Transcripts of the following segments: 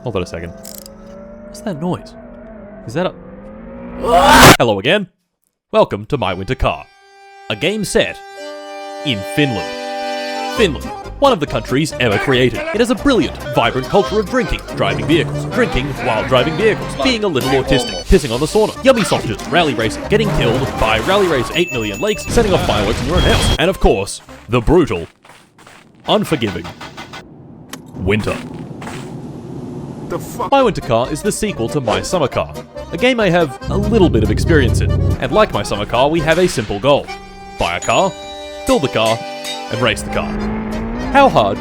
Hold on a second. What's that noise? Is that a... Hello again. Welcome to My Winter Car. A game set in Finland. Finland, one of the countries ever created. It has a brilliant, vibrant culture of drinking, driving vehicles, drinking while driving vehicles, being a little autistic, pissing on the sauna, yummy sausages, rally racing, getting killed by rally race 8 million lakes, setting off fireworks in your own house, and of course, the brutal, unforgiving winter. My Winter Car is the sequel to My Summer Car, a game I have a little bit of experience in, and like My Summer Car, we have a simple goal. Buy a car, build the car, and race the car. How hard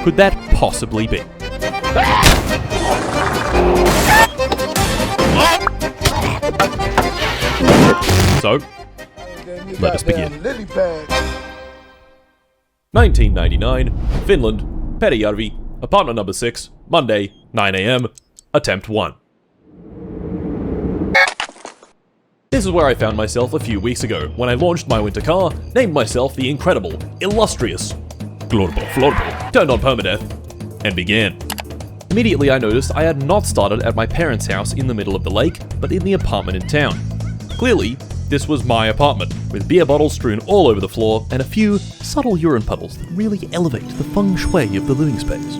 could that possibly be? So, let us begin. 1999, Finland, Perijärvi, apartment number 6, Monday, 9 AM, attempt 1. This is where I found myself a few weeks ago, when I launched My Winter Car, named myself the incredible, illustrious Glorbo, turned on permadeath, and began. Immediately I noticed I had not started at my parents' house in the middle of the lake, but in the apartment in town. Clearly, this was my apartment, with beer bottles strewn all over the floor, and a few subtle urine puddles that really elevate the feng shui of the living space.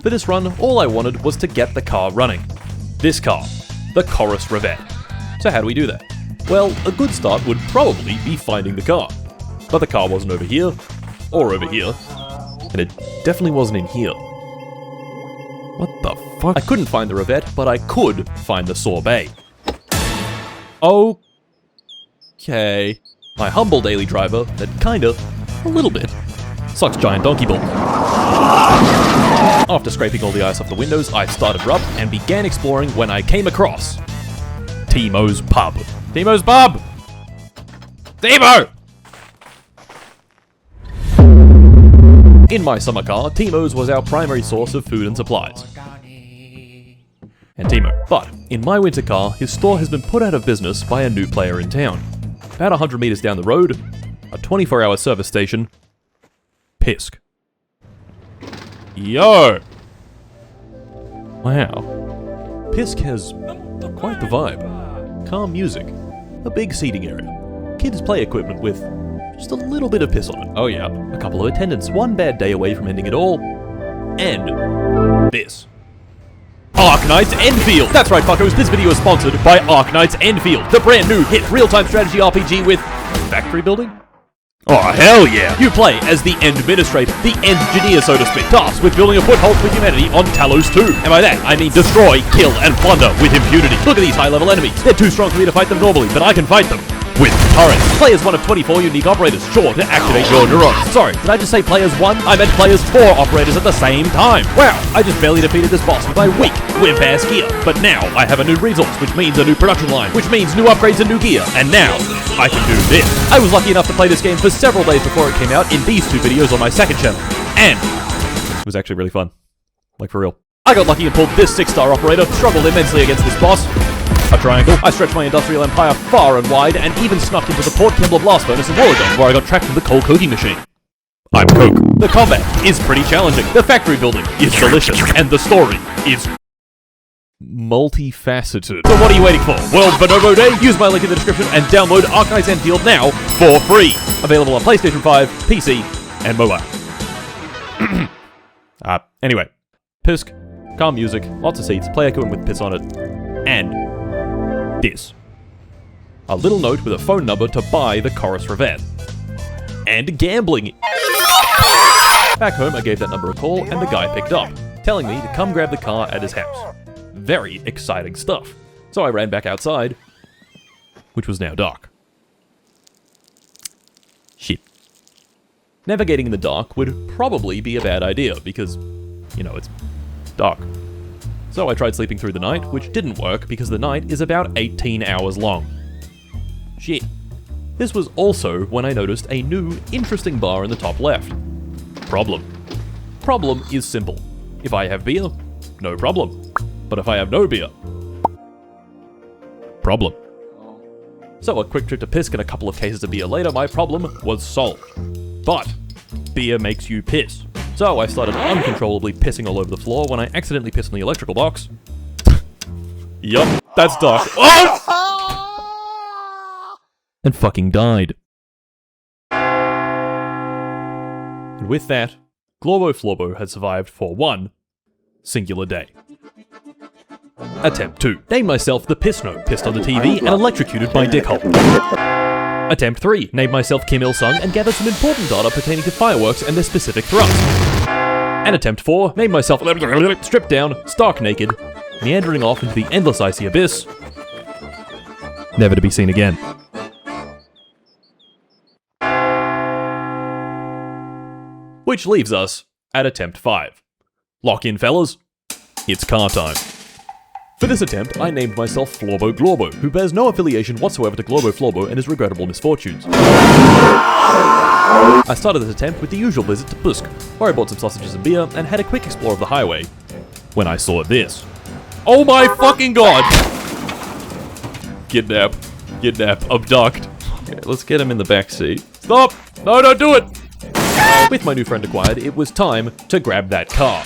For this run, all I wanted was to get the car running. This car, the Corus Revette. So how do we do that? Well, a good start would probably be finding the car. But the car wasn't over here, or over here, and it definitely wasn't in here. What the fuck? I couldn't find the Revette, but I could find the Sorbet. Okay. My humble daily driver that kinda, a little bit, sucks giant donkey balls. After scraping all the ice off the windows, I started her up and began exploring when I came across Timo's Pub. Timo's Pub! Timo! In My Summer Car, Timo's was our primary source of food and supplies. And Timo. But, in My Winter Car, his store has been put out of business by a new player in town. About 100 meters down the road, a 24-hour service station, Pisk. Yo! Wow. Pisk has quite the vibe. Calm music, a big seating area, kids' play equipment with just a little bit of piss on it. Oh yeah, a couple of attendants, one bad day away from ending it all, and this. Arknights Enfield! That's right, fuckos, this video is sponsored by Arknights Enfield, the brand new hit real-time strategy RPG with factory building? Oh, hell yeah! You play as the Administrator, the Engineer, so to speak, tasked with building a foothold for humanity on Talos 2. And by that, I mean destroy, kill, and plunder with impunity. Look at these high-level enemies. They're too strong for me to fight them normally, but I can fight them with turrets. Play as one of 24 unique operators, sure to activate your neurons. Sorry, did I just say players 1? I meant players 4 operators at the same time. Wow, I just barely defeated this boss with my weak, wimp-ass gear. But now, I have a new resource, which means a new production line, which means new upgrades and new gear. And now, I can do this. I was lucky enough to play this game for several days before it came out in these 2 videos on my second channel. And it was actually really fun. Like, for real. I got lucky and pulled this 6-star operator, struggled immensely against this boss. A triangle. I stretched my industrial empire far and wide, and even snuck into the Port Kembla blast furnace in Wollongong, where I got trapped in the coal coking machine. I'm Coke. The combat is pretty challenging, the factory building is delicious, and the story is multifaceted. So what are you waiting for? World Bonobo Day? Use my link in the description and download Arknights Enfield now for free. Available on PlayStation 5, PC, and mobile. Anyway. Pisk, calm music, lots of seats, play equipment with piss on it, and this. A little note with a phone number to buy the Corus Revette. And gambling. Back home, I gave that number a call, and the guy picked up, telling me to come grab the car at his house. Very exciting stuff. So I ran back outside, which was now dark. Shit. Navigating in the dark would probably be a bad idea, because, you know, it's dark. So I tried sleeping through the night, which didn't work because the night is about 18 hours long. Shit. This was also when I noticed a new, interesting bar in the top left. Problem. Problem is simple. If I have beer, no problem. But if I have no beer, problem. So a quick trip to Pisk and a couple of cases of beer later, my problem was solved. But beer makes you piss. So I started uncontrollably pissing all over the floor when I accidentally pissed on the electrical box. Yup, that's dark. Oh! And fucking died. And with that, Glorbo Florbo had survived for one singular day. Attempt 2. Name myself the Pissno, pissed on the TV and electrocuted my dickhole. Attempt 3. Name myself Kim Il-sung and gather some important data pertaining to fireworks and their specific thrust. And attempt 4. Name myself stripped down, stark naked, meandering off into the endless icy abyss, never to be seen again. Which leaves us at attempt 5. Lock in, fellas. It's car time. For this attempt, I named myself Florbo Glorbo, who bears no affiliation whatsoever to Glorbo Florbo and his regrettable misfortunes. I started this attempt with the usual visit to Busk, where I bought some sausages and beer and had a quick explore of the highway, when I saw this. Oh my fucking god! Kidnap. Kidnap. Abduct. Okay, let's get him in the back seat. Stop! No, don't do it! With my new friend acquired, it was time to grab that car.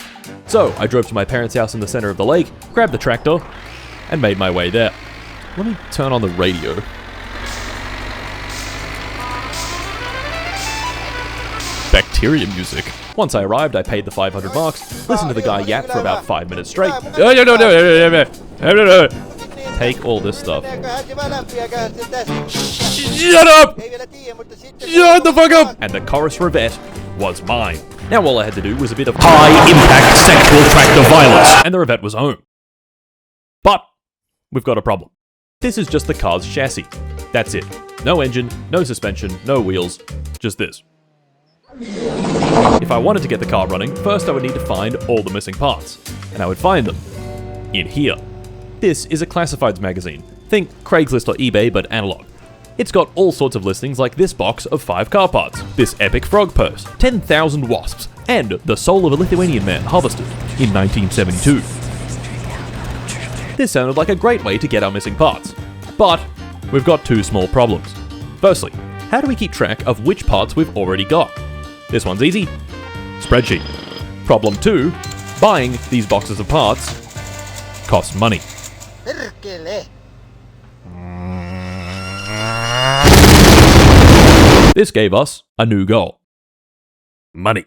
So, I drove to my parents' house in the center of the lake, grabbed the tractor, and made my way there. Let me turn on the radio. Bacteria music. Once I arrived, I paid the 500 marks, listened to the guy yap for about 5 minutes straight. Take all this stuff. Shut up! Shut the fuck up! And the Chorus Revette was mine. Now all I had to do was a bit of high-impact sexual tractor violence, and the Revette was home. But we've got a problem. This is just the car's chassis. That's it. No engine, no suspension, no wheels, just this. If I wanted to get the car running, first I would need to find all the missing parts, and I would find them in here. This is a classifieds magazine. Think Craigslist or eBay, but analog. It's got all sorts of listings like this box of 5 car parts, this epic frog purse, 10,000 wasps, and the soul of a Lithuanian man harvested in 1972. This sounded like a great way to get our missing parts, but we've got 2 small problems. Firstly, how do we keep track of which parts we've already got? This one's easy. Spreadsheet. Problem 2, buying these boxes of parts costs money. This gave us a new goal. Money.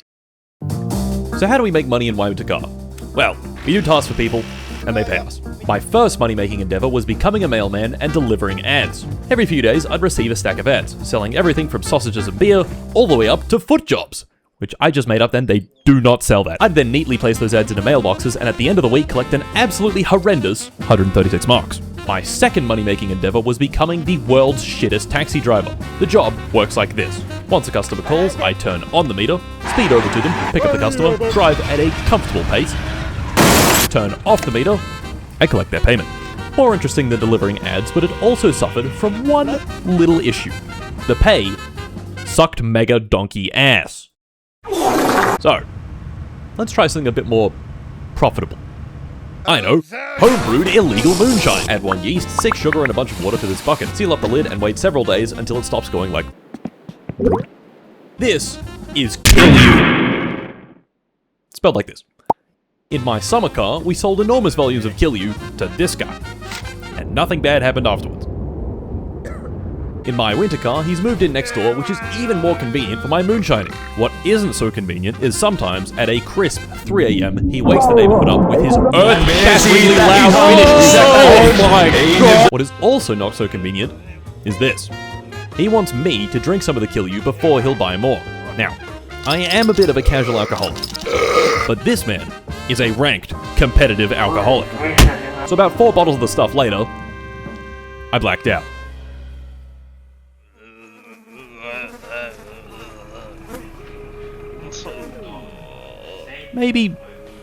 So how do we make money in Waimatakar? Well, we do tasks for people, and they pay us. My first money-making endeavor was becoming a mailman and delivering ads. Every few days, I'd receive a stack of ads, selling everything from sausages and beer, all the way up to foot jobs. Which I just made up then, they do not sell that. I'd then neatly place those ads into mailboxes, and at the end of the week collect an absolutely horrendous 136 marks. My second money-making endeavor was becoming the world's shittest taxi driver. The job works like this. Once a customer calls, I turn on the meter, speed over to them, pick up the customer, drive at a comfortable pace, turn off the meter, and collect their payment. More interesting than delivering ads, but it also suffered from one little issue. The pay sucked mega donkey ass. So, let's try something a bit more profitable. I know, homebrewed illegal moonshine. Add 1 yeast, 6 sugar, and a bunch of water to this bucket. Seal up the lid and wait several days until it stops going like... This is Kill-U. Spelled like this. In my summer car, we sold enormous volumes of Kill-U to this guy. And nothing bad happened afterwards. In my winter car, he's moved in next door, which is even more convenient for my moonshining. What isn't so convenient is sometimes, at a crisp 3 AM, he wakes the neighborhood up with his earth-shatteringly loud finish. Oh my god! What is also not so convenient is this. He wants me to drink some of the Kill-U before he'll buy more. Now, I am a bit of a casual alcoholic, but this man is a ranked, competitive alcoholic. So about 4 bottles of the stuff later, I blacked out. Maybe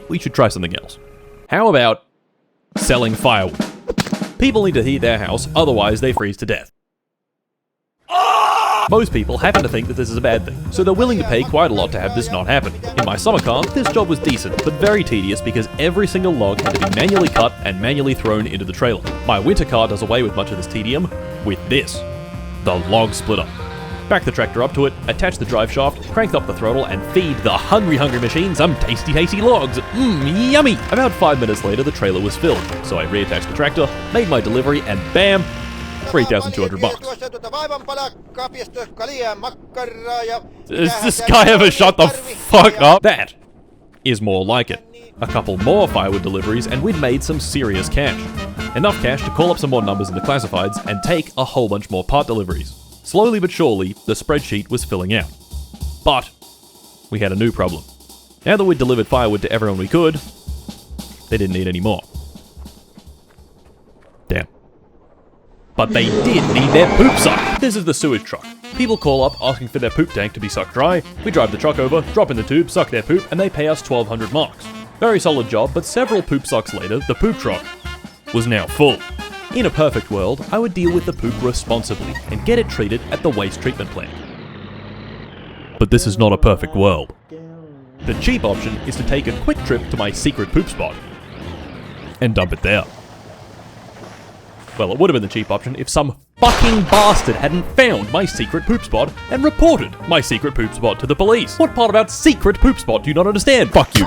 we should try something else. How about selling firewood? People need to heat their house, otherwise they freeze to death. Most people happen to think that this is a bad thing, so they're willing to pay quite a lot to have this not happen. In my summer car, this job was decent, but very tedious because every single log had to be manually cut and manually thrown into the trailer. My winter car does away with much of this tedium with this, the log splitter. back the tractor up to it, attach the drive shaft, crank up the throttle, and feed the hungry machine some tasty logs. Yummy! About 5 minutes later, the trailer was filled, so I reattached the tractor, made my delivery, and bam, $3,200. Does this guy ever shut the fuck up? That is more like it. A couple more firewood deliveries and we'd made some serious cash. Enough cash to call up some more numbers in the classifieds and take a whole bunch more part deliveries. Slowly but surely, the spreadsheet was filling out. But we had a new problem. Now that we'd delivered firewood to everyone we could, they didn't need any more. Damn. But they did need their poop sucked. This is the sewage truck. People call up asking for their poop tank to be sucked dry. We drive the truck over, drop in the tube, suck their poop, and they pay us 1,200 marks. Very solid job, but several poop sucks later, the poop truck was now full. In a perfect world, I would deal with the poop responsibly and get it treated at the waste treatment plant. But this is not a perfect world. The cheap option is to take a quick trip to my secret poop spot and dump it there. Well, it would have been the cheap option if some fucking bastard hadn't found my secret poop spot and reported my secret poop spot to the police. What part about secret poop spot do you not understand? Fuck you.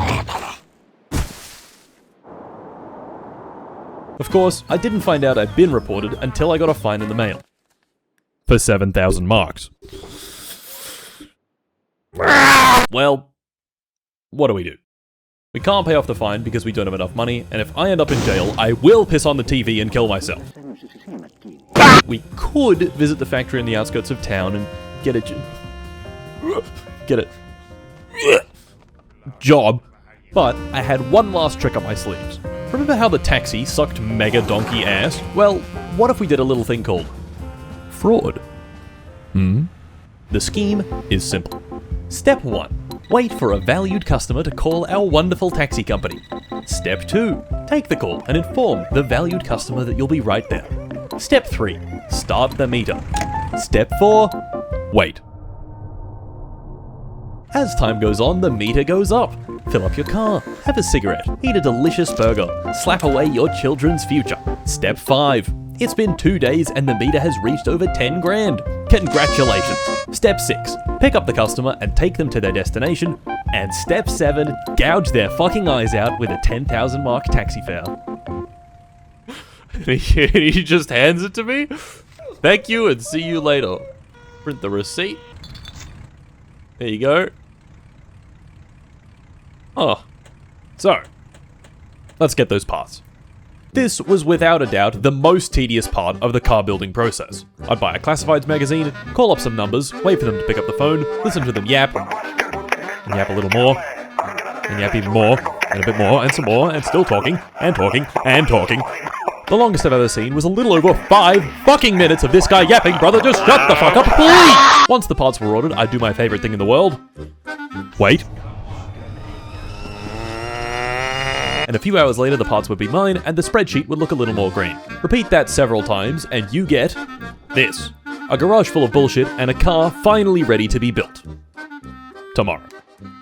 Of course, I didn't find out I'd been reported until I got a fine in the mail. For 7,000 marks. Well, what do? We can't pay off the fine because we don't have enough money, and if I end up in jail, I will piss on the TV and kill myself. We could visit the factory in the outskirts of town and get a job, but I had one last trick up my sleeves. Remember how the taxi sucked mega donkey ass? Well, what if we did a little thing called fraud? The scheme is simple. Step 1. Wait for a valued customer to call our wonderful taxi company. Step 2. Take the call and inform the valued customer that you'll be right there. Step 3. Start the meter. Step 4. Wait. As time goes on, the meter goes up. Fill up your car, have a cigarette, eat a delicious burger, slap away your children's future. Step 5. It's been 2 days and the meter has reached over 10 grand. Congratulations. Step 6. Pick up the customer and take them to their destination. And Step 7. Gouge their fucking eyes out with a 10,000 mark taxi fare. He just hands it to me? Thank you and see you later. Print the receipt. There you go. Oh. So, let's get those parts. This was without a doubt the most tedious part of the car building process. I'd buy a classifieds magazine, call up some numbers, wait for them to pick up the phone, listen to them yap, and yap a little more, and yap even more, and a bit more, and some more, and still talking, and talking, and talking. The longest I've ever seen was a little over 5 fucking minutes of this guy yapping, brother, just shut the fuck up, please! Once the parts were ordered, I'd do my favorite thing in the world. Wait. And a few hours later, the parts would be mine, and the spreadsheet would look a little more green. Repeat that several times, and you get this. A garage full of bullshit, and a car finally ready to be built. Tomorrow.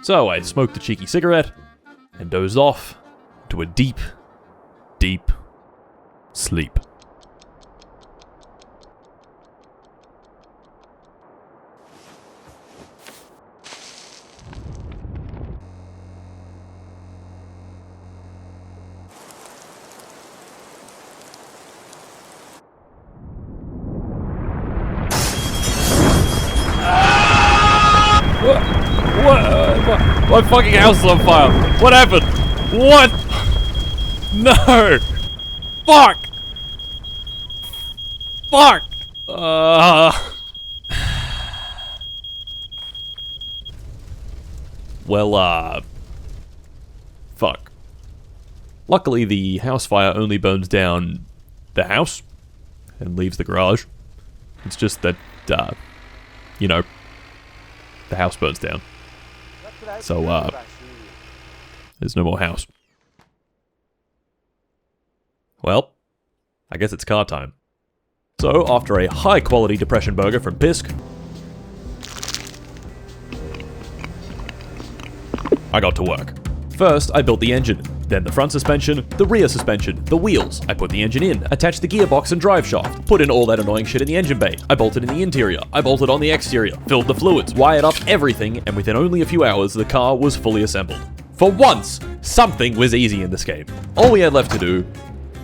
So I smoked a cheeky cigarette, and dozed off to a deep, deep sleep. What? My fucking house is on fire. What happened? What? No. Fuck. Fuck. Well, fuck. Luckily, the house fire only burns down the house and leaves the garage. It's just that, you know, the house burns down. So, there's no more house. Well, I guess it's car time. So, after a high-quality depression burger from Pisk, I got to work. First, I built the engine. Then the front suspension, the rear suspension, the wheels. I put the engine in, attached the gearbox and drive shaft, put in all that annoying shit in the engine bay. I bolted in the interior, I bolted on the exterior, filled the fluids, wired up everything, and within only a few hours the car was fully assembled. For once, something was easy in this game. All we had left to do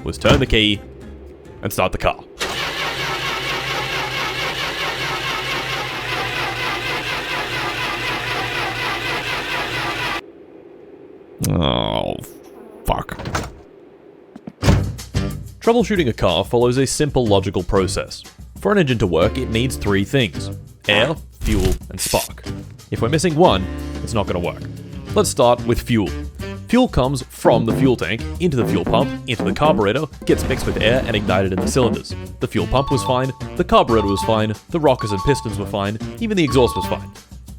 was turn the key and start the car. Oh, fuck. Troubleshooting a car follows a simple logical process. For an engine to work, it needs three things: air, fuel, and spark. If we're missing one, it's not going to work. Let's start with fuel. Fuel comes from the fuel tank, into the fuel pump, into the carburetor, gets mixed with air and ignited in the cylinders. The fuel pump was fine, the carburetor was fine, the rockers and pistons were fine, even the exhaust was fine.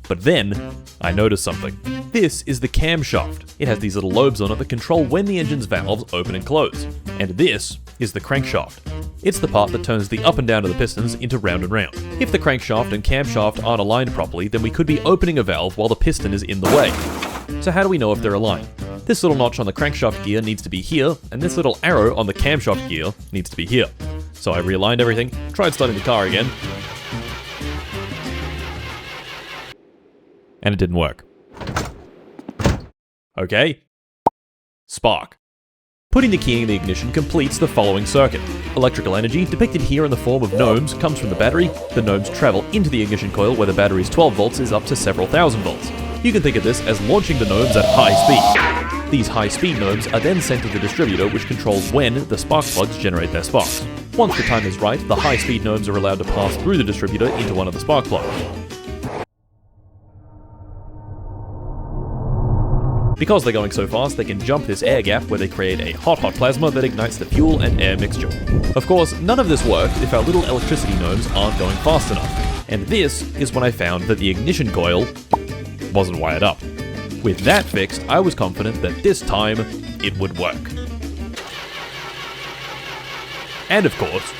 But then, I noticed something. This is the camshaft. It has these little lobes on it that control when the engine's valves open and close. And this is the crankshaft. It's the part that turns the up and down of the pistons into round and round. If the crankshaft and camshaft aren't aligned properly, then we could be opening a valve while the piston is in the way. So how do we know if they're aligned? This little notch on the crankshaft gear needs to be here, and this little arrow on the camshaft gear needs to be here. So I realigned everything, tried starting the car again, and it didn't work. Okay. Spark. Putting the key in the ignition completes the following circuit. Electrical energy, depicted here in the form of gnomes, comes from the battery. The gnomes travel into the ignition coil where the battery's 12 volts is up to several thousand volts. You can think of this as launching the gnomes at high speed. These high-speed gnomes are then sent to the distributor, which controls when the spark plugs generate their sparks. Once the time is right, the high-speed gnomes are allowed to pass through the distributor into one of the spark plugs. Because they're going so fast, they can jump this air gap where they create a hot plasma that ignites the fuel and air mixture. Of course, none of this works if our little electricity gnomes aren't going fast enough. And this is when I found that the ignition coil wasn't wired up. With that fixed, I was confident that this time it would work. And of course,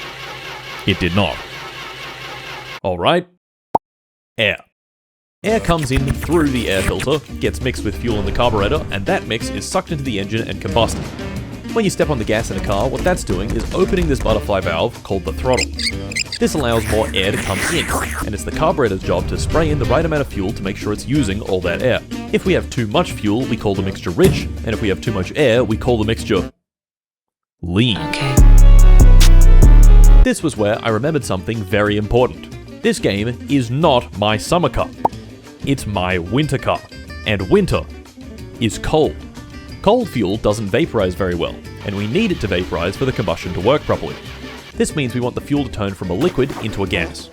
it did not. Alright. Air. Air comes in through the air filter, gets mixed with fuel in the carburetor, and that mix is sucked into the engine and combusted. When you step on the gas in a car, what that's doing is opening this butterfly valve called the throttle. This allows more air to come in, and it's the carburetor's job to spray in the right amount of fuel to make sure it's using all that air. If we have too much fuel, we call the mixture rich, and if we have too much air, we call the mixture lean. Okay. This was where I remembered something very important. This game is not my summer car. It's my winter car, and winter is cold. Cold fuel doesn't vaporize very well, and we need it to vaporize for the combustion to work properly. This means we want the fuel to turn from a liquid into a gas.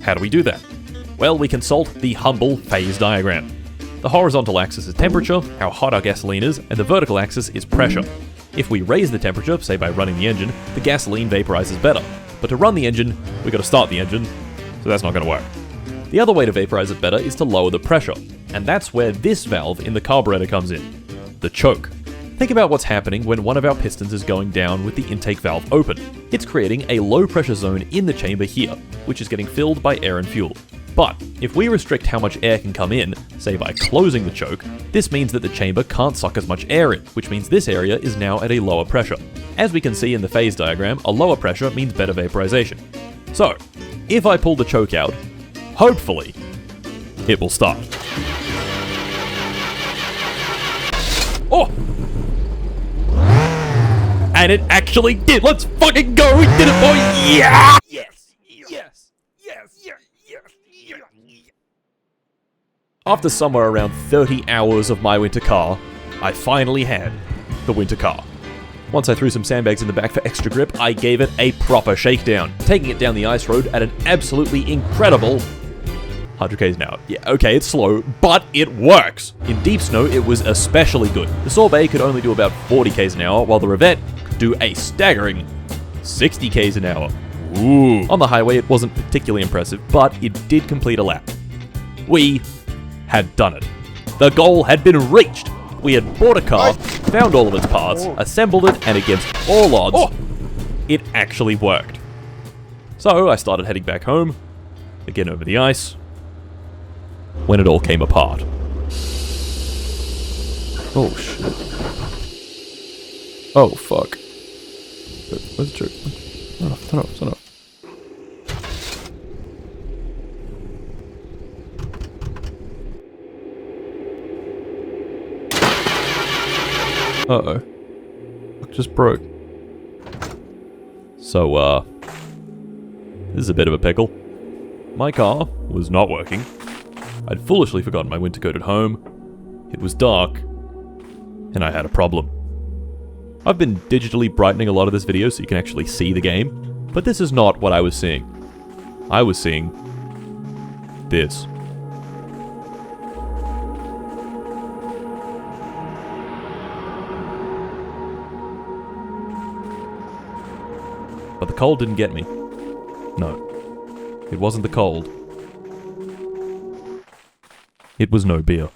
How do we do that? Well, we consult the humble phase diagram. The horizontal axis is temperature, how hot our gasoline is, and the vertical axis is pressure. If we raise the temperature, say by running the engine, the gasoline vaporizes better. But to run the engine, we've got to start the engine, so that's not going to work. The other way to vaporize it better is to lower the pressure, and that's where this valve in the carburetor comes in, the choke. Think about what's happening when one of our pistons is going down with the intake valve open. It's creating a low pressure zone in the chamber here, which is getting filled by air and fuel. But if we restrict how much air can come in, say by closing the choke, this means that the chamber can't suck as much air in, which means this area is now at a lower pressure. As we can see in the phase diagram, a lower pressure means better vaporization. So, if I pull the choke out, hopefully, it will start. Oh! And it actually did! Let's fucking go! We did it, boys! Yeah! Yes! Yes! Yes! Yes! Yes! Yes! After somewhere around 30 hours of my winter car, I finally had the winter car. Once I threw some sandbags in the back for extra grip, I gave it a proper shakedown, taking it down the ice road at an absolutely incredible 100 k's an hour. Yeah, okay, it's slow, but it works. In deep snow, it was especially good. The Sorbet could only do about 40 k's an hour, while the Revette could do a staggering 60 k's an hour. Ooh. On the highway, it wasn't particularly impressive, but it did complete a lap. We had done it. The goal had been reached. We had bought a car, found all of its parts, assembled it, and against all odds, it actually worked. So I started heading back home, again over the ice, when it all came apart. Oh shit. Oh, fuck. Where's the trigger? Turn off. Uh-oh. Look, just broke. So, this is a bit of a pickle. My car was not working. I'd foolishly forgotten my winter coat at home. It was dark. And I had a problem. I've been digitally brightening a lot of this video so you can actually see the game. But this is not what I was seeing. I was seeing this. But the cold didn't get me. No. It wasn't the cold. It was no beer.